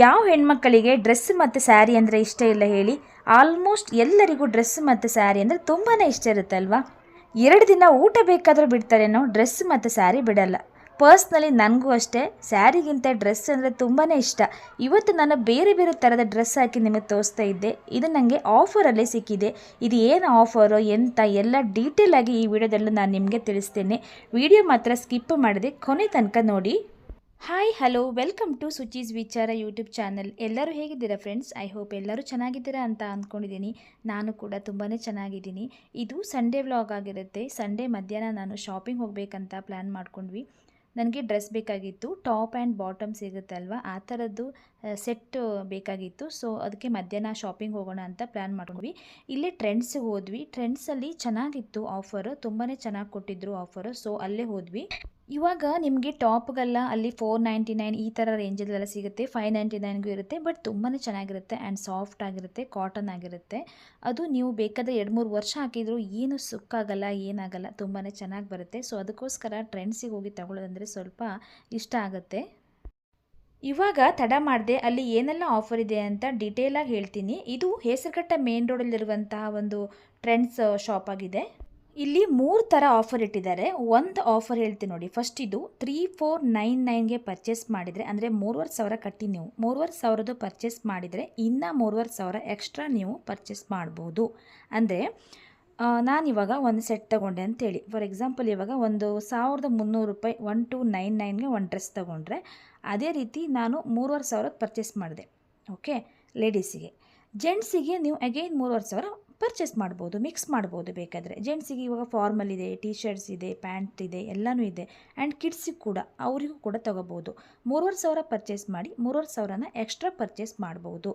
ಯಾವ ಹೆಣ್ಮಕ್ಕಳಿಗೆ ಡ್ರೆಸ್ ಮತ್ತು ಸ್ಯಾರಿ ಅಂದರೆ ಇಷ್ಟ ಇಲ್ಲ ಹೇಳಿ? ಆಲ್ಮೋಸ್ಟ್ ಎಲ್ಲರಿಗೂ ಡ್ರೆಸ್ ಮತ್ತು ಸ್ಯಾರಿ ಅಂದರೆ ತುಂಬಾ ಇಷ್ಟ ಇರುತ್ತೆ ಅಲ್ವಾ? 2 ದಿನ ಊಟ ಬೇಕಾದರೂ ಬಿಡ್ತಾರೇನೋ, ಡ್ರೆಸ್ ಮತ್ತು ಸ್ಯಾರಿ ಬಿಡಲ್ಲ. ಪರ್ಸ್ನಲಿ ನನಗೂ ಅಷ್ಟೇ, ಸ್ಯಾರಿಗಿಂತ ಡ್ರೆಸ್ ಅಂದರೆ ತುಂಬಾ ಇಷ್ಟ. ಇವತ್ತು ನಾನು ಬೇರೆ ಬೇರೆ ಥರದ ಡ್ರೆಸ್ ಹಾಕಿ ನಿಮಗೆ ತೋರಿಸ್ತಾ ಇದ್ದೆ. ಇದು ನನಗೆ ಆಫರಲ್ಲೇ ಸಿಕ್ಕಿದೆ. ಇದು ಏನು ಆಫರು ಎಂತ ಎಲ್ಲ ಡೀಟೇಲ್ ಆಗಿ ಈ ವಿಡಿಯೋದಲ್ಲೂ ನಾನು ನಿಮಗೆ ತಿಳಿಸ್ತೇನೆ. ವಿಡಿಯೋ ಮಾತ್ರ ಸ್ಕಿಪ್ ಮಾಡದೆ ಕೊನೆ ತನಕ ನೋಡಿ. ಹಾಯ್ ಹಲೋ, ವೆಲ್ಕಮ್ ಟು ಸುಚೀಸ್ ವಿಚಾರ ಯೂಟ್ಯೂಬ್ ಚಾನಲ್. ಎಲ್ಲರೂ ಹೇಗಿದ್ದೀರಾ ಫ್ರೆಂಡ್ಸ್? ಐ ಹೋಪ್ ಎಲ್ಲರೂ ಚೆನ್ನಾಗಿದ್ದೀರಾ ಅಂತ ಅಂದ್ಕೊಂಡಿದ್ದೀನಿ. ನಾನು ಕೂಡ ತುಂಬಾ ಚೆನ್ನಾಗಿದ್ದೀನಿ. ಇದು ಸಂಡೇ ವ್ಲಾಗ್ ಆಗಿರುತ್ತೆ. ಸಂಡೇ ಮಧ್ಯಾಹ್ನ ನಾನು ಶಾಪಿಂಗ್ ಹೋಗಬೇಕಂತ ಪ್ಲ್ಯಾನ್ ಮಾಡ್ಕೊಂಡ್ವಿ. ನನಗೆ ಡ್ರೆಸ್ ಬೇಕಾಗಿತ್ತು, ಟಾಪ್ ಆ್ಯಂಡ್ ಬಾಟಮ್ ಸಿಗುತ್ತಲ್ವ ಆ ಥರದ್ದು ಸೆಟ್ ಬೇಕಾಗಿತ್ತು. ಸೊ ಅದಕ್ಕೆ ಮಧ್ಯಾಹ್ನ ಶಾಪಿಂಗ್ ಹೋಗೋಣ ಅಂತ ಪ್ಲ್ಯಾನ್ ಮಾಡ್ಕೊಂಡ್ವಿ. ಇಲ್ಲೇ ಟ್ರೆಂಡ್ಸಿಗೆ ಹೋದ್ವಿ. ಟ್ರೆಂಡ್ಸಲ್ಲಿ ಚೆನ್ನಾಗಿತ್ತು ಆಫರು, ತುಂಬಾ ಚೆನ್ನಾಗಿ ಕೊಟ್ಟಿದ್ರು ಆಫರು. ಸೊ ಅಲ್ಲೇ ಹೋದ್ವಿ. ಇವಾಗ ನಿಮಗೆ ಟಾಪ್ಗೆಲ್ಲ ಅಲ್ಲಿ 499 ಈ ಥರ ರೇಂಜಲ್ಲೆಲ್ಲ ಸಿಗುತ್ತೆ. 599ಗೂ ಇರುತ್ತೆ. ಬಟ್ ತುಂಬಾ ಚೆನ್ನಾಗಿರುತ್ತೆ ಆ್ಯಂಡ್ ಸಾಫ್ಟ್ ಆಗಿರುತ್ತೆ, ಕಾಟನ್ ಆಗಿರುತ್ತೆ. ಅದು ನೀವು ಬೇಕಾದರೆ 2-3 ವರ್ಷ ಹಾಕಿದರೂ ಏನು ಸುಕ್ಕಾಗಲ್ಲ, ಏನಾಗಲ್ಲ, ತುಂಬಾ ಚೆನ್ನಾಗಿ ಬರುತ್ತೆ. ಸೊ ಅದಕ್ಕೋಸ್ಕರ ಟ್ರೆಂಡ್ಸಿಗೆ ಹೋಗಿ ತಗೊಳ್ಳೋದಂದರೆ ಸ್ವಲ್ಪ ಇಷ್ಟ ಆಗುತ್ತೆ. ಇವಾಗ ತಡ ಮಾಡಿದೆ, ಅಲ್ಲಿ ಏನೆಲ್ಲ ಆಫರ್ ಇದೆ ಅಂತ ಡೀಟೇಲಾಗಿ ಹೇಳ್ತೀನಿ. ಇದು ಹೇಸರಘಟ್ಟ ಮೇನ್ ರೋಡಲ್ಲಿರುವಂತಹ ಒಂದು ಟ್ರೆಂಡ್ಸ್ ಶಾಪ್ ಆಗಿದೆ. ಇಲ್ಲಿ 3 ಥರ ಆಫರ್ ಇಟ್ಟಿದ್ದಾರೆ. ಒಂದು ಆಫರ್ ಹೇಳ್ತೀನಿ ನೋಡಿ. ಫಸ್ಟ್ ಇದು 3499ಗೆ ಪರ್ಚೇಸ್ ಮಾಡಿದರೆ, ಅಂದರೆ 3,500 ಕಟ್ಟಿ ನೀವು 3,500 ಪರ್ಚೇಸ್ ಮಾಡಿದರೆ ಇನ್ನು 3,500 ಎಕ್ಸ್ಟ್ರಾ ನೀವು ಪರ್ಚೇಸ್ ಮಾಡ್ಬೋದು. ಅಂದರೆ ನಾನಿವಾಗ ಒಂದು ಸೆಟ್ ತೊಗೊಂಡೆ ಅಂತೇಳಿ, ಫಾರ್ ಎಕ್ಸಾಂಪಲ್ ಇವಾಗ 1,300 ರೂಪಾಯಿ 1299ಗೆ ಒಂದು ಡ್ರೆಸ್ ತೊಗೊಂಡ್ರೆ, ಅದೇ ರೀತಿ ನಾನು 3,500 ಪರ್ಚೇಸ್ ಮಾಡಿದೆ. ಓಕೆ, ಲೇಡೀಸಿಗೆ. ಜೆಂಟ್ಸಿಗೆ ನೀವು ಅಗೈನ್ 3,500 ಪರ್ಚೇಸ್ ಮಾಡ್ಬೋದು, ಮಿಕ್ಸ್ ಮಾಡ್ಬೋದು ಬೇಕಾದರೆ. ಜೆಂಟ್ಸಿಗೆ ಇವಾಗ ಫಾರ್ಮಲ್ ಇದೆ, ಟೀ ಶರ್ಟ್ಸ್ ಇದೆ, ಪ್ಯಾಂಟ್ ಇದೆ, ಎಲ್ಲನೂ ಇದೆ. ಆ್ಯಂಡ್ ಕಿಡ್ಸಿಗೆ ಕೂಡ, ಅವರಿಗೂ ಕೂಡ ತೊಗೋಬೋದು. 3,500 ಪರ್ಚೇಸ್ ಮಾಡಿ 3,500ನ ಎಕ್ಸ್ಟ್ರಾ ಪರ್ಚೇಸ್ ಮಾಡ್ಬೋದು.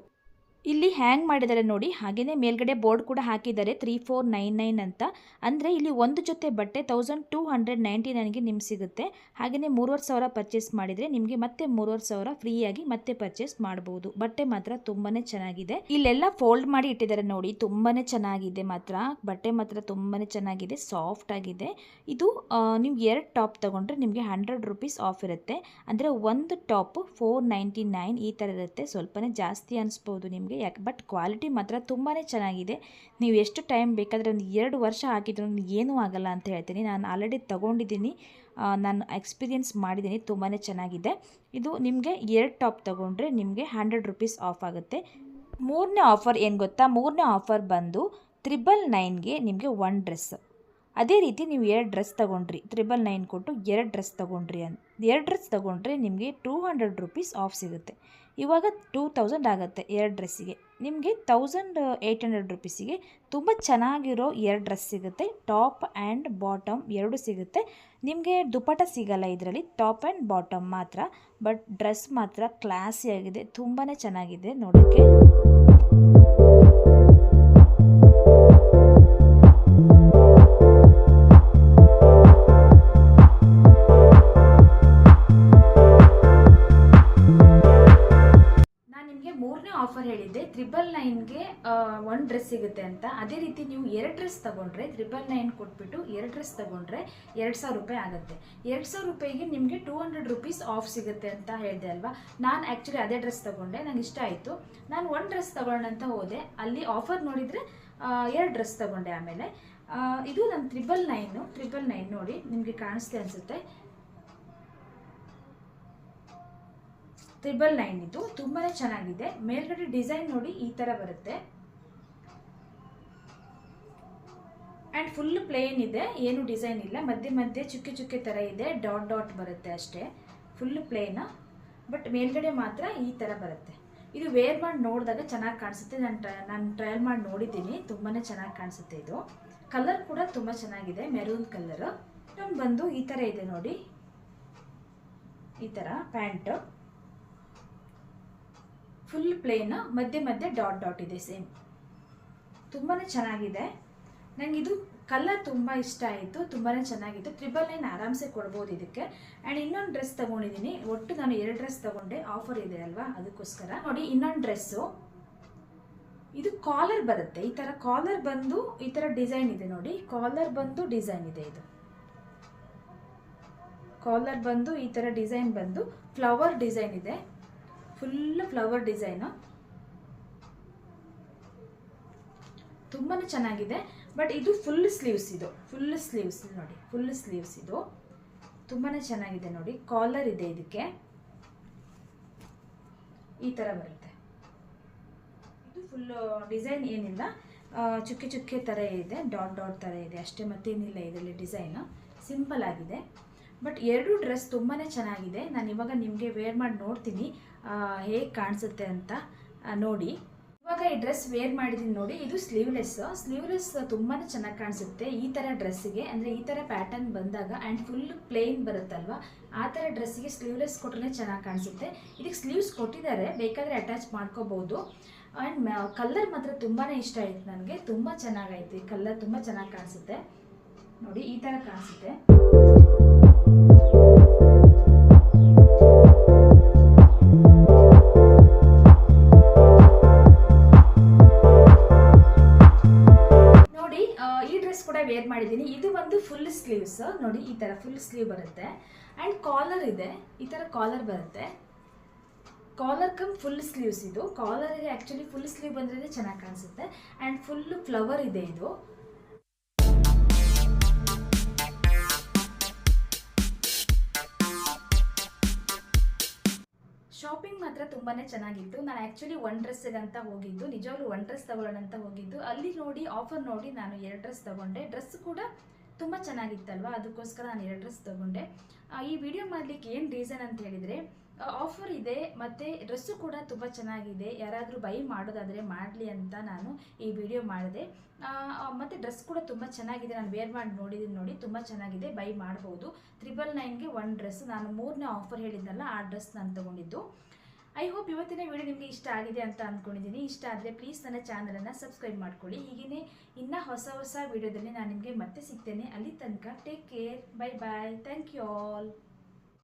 ಇಲ್ಲಿ ಹ್ಯಾಂಗ್ ಮಾಡಿದ್ದಾರೆ ನೋಡಿ, ಹಾಗೆಯೇ ಮೇಲ್ಗಡೆ ಬೋರ್ಡ್ ಕೂಡ ಹಾಕಿದ್ದಾರೆ 3499 ಅಂತ. ಅಂದರೆ ಇಲ್ಲಿ ಒಂದು ಜೊತೆ ಬಟ್ಟೆ 1,299ಗೆ ನಿಮ್ಗೆ ಸಿಗುತ್ತೆ. ಹಾಗೆಯೇ 3,500 ಪರ್ಚೇಸ್ ಮಾಡಿದರೆ ನಿಮಗೆ ಮತ್ತೆ 3,500 ಫ್ರೀಯಾಗಿ ಮತ್ತೆ ಪರ್ಚೇಸ್ ಮಾಡ್ಬೋದು. ಬಟ್ಟೆ ಮಾತ್ರ ತುಂಬಾ ಚೆನ್ನಾಗಿದೆ. ಇಲ್ಲೆಲ್ಲ ಫೋಲ್ಡ್ ಮಾಡಿ ಇಟ್ಟಿದ್ದಾರೆ ನೋಡಿ, ತುಂಬಾ ಚೆನ್ನಾಗಿದೆ ಮಾತ್ರ. ಬಟ್ಟೆ ಮಾತ್ರ ತುಂಬಾ ಚೆನ್ನಾಗಿದೆ, ಸಾಫ್ಟ್ ಆಗಿದೆ. ಇದು ನೀವು 2 ಟಾಪ್ ತೊಗೊಂಡ್ರೆ ನಿಮಗೆ 100 ರೂಪೀಸ್ ಆಫ್ ಇರುತ್ತೆ. ಅಂದರೆ ಒಂದು ಟಾಪ್ 499 ಈ ಥರ ಇರುತ್ತೆ. ಸ್ವಲ್ಪನೇ ಜಾಸ್ತಿ ಅನಿಸ್ಬೋದು ನಿಮಗೆ, ಬಟ್ ಕ್ವಾಲಿಟಿ ಮಾತ್ರ ತುಂಬಾ ಚೆನ್ನಾಗಿದೆ. ನೀವು ಎಷ್ಟು ಟೈಮ್ ಬೇಕಾದರೆ ಒಂದು 2 ವರ್ಷ ಹಾಕಿದ್ರೂ ಏನೂ ಆಗಲ್ಲ ಅಂತ ಹೇಳ್ತೀನಿ. ನಾನು ಆಲ್ರೆಡಿ ತೊಗೊಂಡಿದ್ದೀನಿ, ನಾನು ಎಕ್ಸ್ಪೀರಿಯೆನ್ಸ್ ಮಾಡಿದ್ದೀನಿ, ತುಂಬಾ ಚೆನ್ನಾಗಿದೆ. ಇದು ನಿಮಗೆ 2 ಟಾಪ್ ತೊಗೊಂಡ್ರೆ ನಿಮಗೆ 100 ರೂಪೀಸ್ ಆಫ್ ಆಗುತ್ತೆ. 3ನೇ ಆಫರ್ ಏನು ಗೊತ್ತಾ? 3ನೇ ಆಫರ್ ಬಂದು 999ಗೆ ನಿಮಗೆ 1 ಡ್ರೆಸ್. ಅದೇ ರೀತಿ ನೀವು 2 ಡ್ರೆಸ್ ತೊಗೊಂಡ್ರಿ, 999 ಕೊಟ್ಟು 2 ಡ್ರೆಸ್ ತೊಗೊಂಡ್ರಿ 2 ಡ್ರೆಸ್ ತೊಗೊಂಡ್ರೆ ನಿಮಗೆ 200 ರೂಪೀಸ್ ಆಫ್ ಸಿಗುತ್ತೆ. ಇವಾಗ 2000 ಆಗುತ್ತೆ 2 ಡ್ರೆಸ್ಸಿಗೆ. ನಿಮಗೆ 1800 ರೂಪೀಸಿಗೆ ತುಂಬ ಚೆನ್ನಾಗಿರೋ 2 ಡ್ರೆಸ್ ಸಿಗುತ್ತೆ. ಟಾಪ್ ಆ್ಯಂಡ್ ಬಾಟಮ್ 2 ಸಿಗುತ್ತೆ. ನಿಮಗೆ ದುಪಟ್ಟ ಸಿಗಲ್ಲ ಇದರಲ್ಲಿ, ಟಾಪ್ ಆ್ಯಂಡ್ ಬಾಟಮ್ ಮಾತ್ರ. ಬಟ್ ಡ್ರೆಸ್ ಮಾತ್ರ ಕ್ಲಾಸಿಯಾಗಿದೆ, ತುಂಬಾ ಚೆನ್ನಾಗಿದೆ ನೋಡೋಕ್ಕೆ. ಆಫರ್ ಹೇಳಿದ್ದೆ 999ಗೆ 1 ಡ್ರೆಸ್ ಸಿಗುತ್ತೆ ಅಂತ. ಅದೇ ರೀತಿ ನೀವು 2 ಡ್ರೆಸ್ ತೊಗೊಂಡ್ರೆ 999 ಕೊಟ್ಬಿಟ್ಟು 2 ಡ್ರೆಸ್ ತೊಗೊಂಡ್ರೆ 2,000 ರೂಪಾಯಿ ಆಗುತ್ತೆ. 2,000 ರೂಪಾಯಿಗೆ ನಿಮಗೆ 200 ರೂಪೀಸ್ ಆಫ್ ಸಿಗುತ್ತೆ ಅಂತ ಹೇಳಿದೆ ಅಲ್ವಾ. ನಾನು ಆ್ಯಕ್ಚುಲಿ ಅದೇ ಡ್ರೆಸ್ ತೊಗೊಂಡೆ, ನಂಗೆ ಇಷ್ಟ ಆಯಿತು. ನಾನು 1 ಡ್ರೆಸ್ ತೊಗೊಳ್ಳೋಣ ಅಂತ ಹೋದೆ, ಅಲ್ಲಿ ಆಫರ್ ನೋಡಿದರೆ 2 ಡ್ರೆಸ್ ತೊಗೊಂಡೆ. ಆಮೇಲೆ ಇದು ನಾನು 999 ನೋಡಿ, ನಿಮಗೆ ಕಾಣಿಸ್ತೆ ಅನಿಸುತ್ತೆ. 999 ಇದು ತುಂಬಾ ಚೆನ್ನಾಗಿದೆ. ಮೇಲ್ಗಡೆ ಡಿಸೈನ್ ನೋಡಿ ಈ ಥರ ಬರುತ್ತೆ. ಆ್ಯಂಡ್ ಫುಲ್ ಪ್ಲೇನ್ ಇದೆ, ಏನು ಡಿಸೈನ್ ಇಲ್ಲ. ಮಧ್ಯೆ ಮಧ್ಯೆ ಚುಕ್ಕೆ ಚುಕ್ಕೆ ಥರ ಇದೆ, ಡಾಟ್ ಡಾಟ್ ಬರುತ್ತೆ ಅಷ್ಟೇ. ಫುಲ್ ಪ್ಲೇನ್, ಬಟ್ ಮೇಲ್ಗಡೆ ಮಾತ್ರ ಈ ಥರ ಬರುತ್ತೆ. ಇದು ವೇರ್ ಮಾಡಿ ನೋಡಿದಾಗ ಚೆನ್ನಾಗಿ ಕಾಣಿಸುತ್ತೆ. ನಾನು ಟ್ರಯಲ್ ಮಾಡಿ ನೋಡಿದ್ದೀನಿ, ತುಂಬಾ ಚೆನ್ನಾಗಿ ಕಾಣಿಸುತ್ತೆ. ಇದು ಕಲರ್ ಕೂಡ ತುಂಬ ಚೆನ್ನಾಗಿದೆ, ಮೆರೂನ್ ಕಲರ್. ಬಂದು ಈ ಥರ ಇದೆ ನೋಡಿ, ಈ ಥರ ಪ್ಯಾಂಟ್ ಫುಲ್ ಪ್ಲೇನ್, ಮಧ್ಯೆ ಮಧ್ಯೆ ಡಾಟ್ ಡಾಟ್ ಇದೆ ಸೇಮ್. ತುಂಬಾ ಚೆನ್ನಾಗಿದೆ. ನನಗಿದು ಕಲರ್ ತುಂಬ ಇಷ್ಟ ಆಯಿತು, ತುಂಬಾ ಚೆನ್ನಾಗಿತ್ತು. 999 ಆರಾಮ್ಸೆ ಕೊಡ್ಬೋದು ಇದಕ್ಕೆ. ಆ್ಯಂಡ್ ಇನ್ನೊಂದು ಡ್ರೆಸ್ ತೊಗೊಂಡಿದ್ದೀನಿ. ಒಟ್ಟು ನಾನು 2 ಡ್ರೆಸ್ ತೊಗೊಂಡೆ, ಆಫರ್ ಇದೆ ಅಲ್ವಾ ಅದಕ್ಕೋಸ್ಕರ. ನೋಡಿ ಇನ್ನೊಂದು ಡ್ರೆಸ್ಸು, ಇದು ಕಾಲರ್ ಬರುತ್ತೆ ಈ ಥರ. ಕಾಲರ್ ಬಂದು ಈ ಥರ ಡಿಸೈನ್ ಇದೆ ನೋಡಿ, ಕಾಲರ್ ಬಂದು ಡಿಸೈನ್ ಇದೆ. ಇದು ಕಾಲರ್ ಬಂದು ಈ ಥರ ಡಿಸೈನ್ ಬಂದು ಫ್ಲವರ್ ಡಿಸೈನ್ ಇದೆ. ಫುಲ್ ಫ್ಲವರ್ ಡಿಸೈನು, ತುಂಬಾ ಚೆನ್ನಾಗಿದೆ. ಬಟ್ ಇದು ಫುಲ್ ಸ್ಲೀವ್ಸ್, ಇದು ಫುಲ್ ಸ್ಲೀವ್ಸ್ ನೋಡಿ, ಫುಲ್ ಸ್ಲೀವ್ಸ್ ಇದು ತುಂಬಾ ಚೆನ್ನಾಗಿದೆ ನೋಡಿ. ಕಾಲರ್ ಇದೆ ಇದಕ್ಕೆ, ಈ ಥರ ಬರುತ್ತೆ. ಇದು ಫುಲ್ ಡಿಸೈನ್ ಏನಿಲ್ಲ, ಚುಕ್ಕೆ ಚುಕ್ಕೆ ಥರ ಇದೆ, ಡಾಟ್ ಡಾಟ್ ಥರ ಇದೆ ಅಷ್ಟೇ, ಮತ್ತೇನಿಲ್ಲ ಇದರಲ್ಲಿ ಡಿಸೈನು, ಸಿಂಪಲ್ ಆಗಿದೆ. ಬಟ್ ಎರಡು ಡ್ರೆಸ್ ತುಂಬಾ ಚೆನ್ನಾಗಿದೆ. ನಾನು ಇವಾಗ ನಿಮಗೆ ವೇರ್ ಮಾಡಿ ನೋಡ್ತೀನಿ ಹೇಗೆ ಕಾಣಿಸುತ್ತೆ ಅಂತ ನೋಡಿ. ಇವಾಗ ಈ ಡ್ರೆಸ್ ವೇರ್ ಮಾಡಿದ್ದೀನಿ ನೋಡಿ, ಇದು ಸ್ಲೀವ್ಲೆಸ್ ತುಂಬಾ ಚೆನ್ನಾಗಿ ಕಾಣಿಸುತ್ತೆ ಈ ಥರ ಡ್ರೆಸ್ಸಿಗೆ. ಅಂದರೆ ಈ ಥರ ಪ್ಯಾಟರ್ನ್ ಬಂದಾಗ ಆ್ಯಂಡ್ ಫುಲ್ ಪ್ಲೇನ್ ಬರುತ್ತಲ್ವ, ಆ ಥರ ಡ್ರೆಸ್ಸಿಗೆ ಸ್ಲೀವ್ಲೆಸ್ ಕೊಟ್ಟರೆ ಚೆನ್ನಾಗಿ ಕಾಣಿಸುತ್ತೆ. ಇದಕ್ಕೆ ಸ್ಲೀವ್ಸ್ ಕೊಟ್ಟಿದ್ದಾರೆ, ಬೇಕಾದರೆ ಅಟ್ಯಾಚ್ ಮಾಡ್ಕೋಬೋದು. ಆ್ಯಂಡ್ ಕಲರ್ ಮಾತ್ರ ತುಂಬಾ ಇಷ್ಟ ಆಯಿತು ನನಗೆ, ತುಂಬ ಚೆನ್ನಾಗಾಯಿತು. ಈ ಕಲರ್ ತುಂಬ ಚೆನ್ನಾಗಿ ಕಾಣಿಸುತ್ತೆ ನೋಡಿ, ಈ ಥರ ಕಾಣಿಸುತ್ತೆ. ನೋಡಿ ಈ ಡ್ರೆಸ್ ಕೂಡ ವೇರ್ ಮಾಡಿದ್ದೀನಿ. ಇದು ಒಂದು ಫುಲ್ ಸ್ಲೀವ್ಸ್ ನೋಡಿ, ಈ ಥರ ಫುಲ್ ಸ್ಲೀವ್ ಬರುತ್ತೆ ಆ್ಯಂಡ್ ಕಾಲರ್ ಇದೆ, ಈ ಥರ ಕಾಲರ್ ಬರುತ್ತೆ. Collar cum full sleeves. ಇದು ಕಾಲರ್ಗೆ ಆ್ಯಕ್ಚುಲಿ ಫುಲ್ ಸ್ಲೀವ್ ಬಂದ್ರೆ ಚೆನ್ನಾಗಿ ಕಾಣಿಸುತ್ತೆ ಆ್ಯಂಡ್ ಫುಲ್ ಫ್ಲವರ್ ಇದೆ ಇದು. ಶಾಪಿಂಗ್ ಮಾತ್ರ ತುಂಬಾ ಚೆನ್ನಾಗಿತ್ತು. ನಾನು ಆ್ಯಕ್ಚುಲಿ ಒನ್ ಡ್ರೆಸ್ಸಿಗಂತ ಹೋಗಿದ್ದು, ನಿಜವಾಗ್ಲೂ ಒನ್ ಡ್ರೆಸ್ ತೊಗೊಳ್ಳೋಣ ಅಂತ ಹೋಗಿದ್ದು. ಅಲ್ಲಿ ನೋಡಿ ಆಫರ್ ನೋಡಿ ನಾನು 2 ಡ್ರೆಸ್ ತೊಗೊಂಡೆ. ಡ್ರೆಸ್ ಕೂಡ ತುಂಬ ಚೆನ್ನಾಗಿತ್ತಲ್ವ, ಅದಕ್ಕೋಸ್ಕರ ನಾನು 2 ಡ್ರೆಸ್ ತೊಗೊಂಡೆ. ಈ ವಿಡಿಯೋ ಮಾಡಲಿಕ್ಕೆ ಏನು ರೀಸನ್ ಅಂತ ಹೇಳಿದರೆ, ಆಫರ್ ಇದೆ ಮತ್ತು ಡ್ರೆಸ್ಸು ಕೂಡ ತುಂಬ ಚೆನ್ನಾಗಿದೆ. ಯಾರಾದರೂ ಬೈ ಮಾಡೋದಾದರೆ ಮಾಡಲಿ ಅಂತ ನಾನು ಈ ವಿಡಿಯೋ ಮಾಡಿದೆ. ಮತ್ತು ಡ್ರೆಸ್ ಕೂಡ ತುಂಬ ಚೆನ್ನಾಗಿದೆ, ನಾನು ವೇರ್ ಮಾಡಿ ನೋಡಿದ್ದೀನಿ ನೋಡಿ, ತುಂಬ ಚೆನ್ನಾಗಿದೆ, ಬೈ ಮಾಡ್ಬೋದು. 999ಗೆ 1 ಡ್ರೆಸ್, ನಾನು 3ನೇ ಆಫರ್ ಹೇಳಿದ್ನಲ್ಲ ಆ ಡ್ರೆಸ್ ನಾನು ತೊಗೊಂಡಿದ್ದು. ಐ ಹೋಪ್ ಇವತ್ತಿನ ವಿಡಿಯೋ ನಿಮಗೆ ಇಷ್ಟ ಆಗಿದೆ ಅಂತ ಅಂದ್ಕೊಂಡಿದ್ದೀನಿ. ಇಷ್ಟ ಆದರೆ ಪ್ಲೀಸ್ ನನ್ನ ಚಾನಲನ್ನು ಸಬ್ಸ್ಕ್ರೈಬ್ ಮಾಡ್ಕೊಳ್ಳಿ. ಹೀಗೇ ಇನ್ನೂ ಹೊಸ ವಿಡಿಯೋದಲ್ಲಿ ನಾನು ನಿಮಗೆ ಮತ್ತೆ ಸಿಗ್ತೇನೆ. ಅಲ್ಲಿ ತನಕ take care, bye bye, thank you all.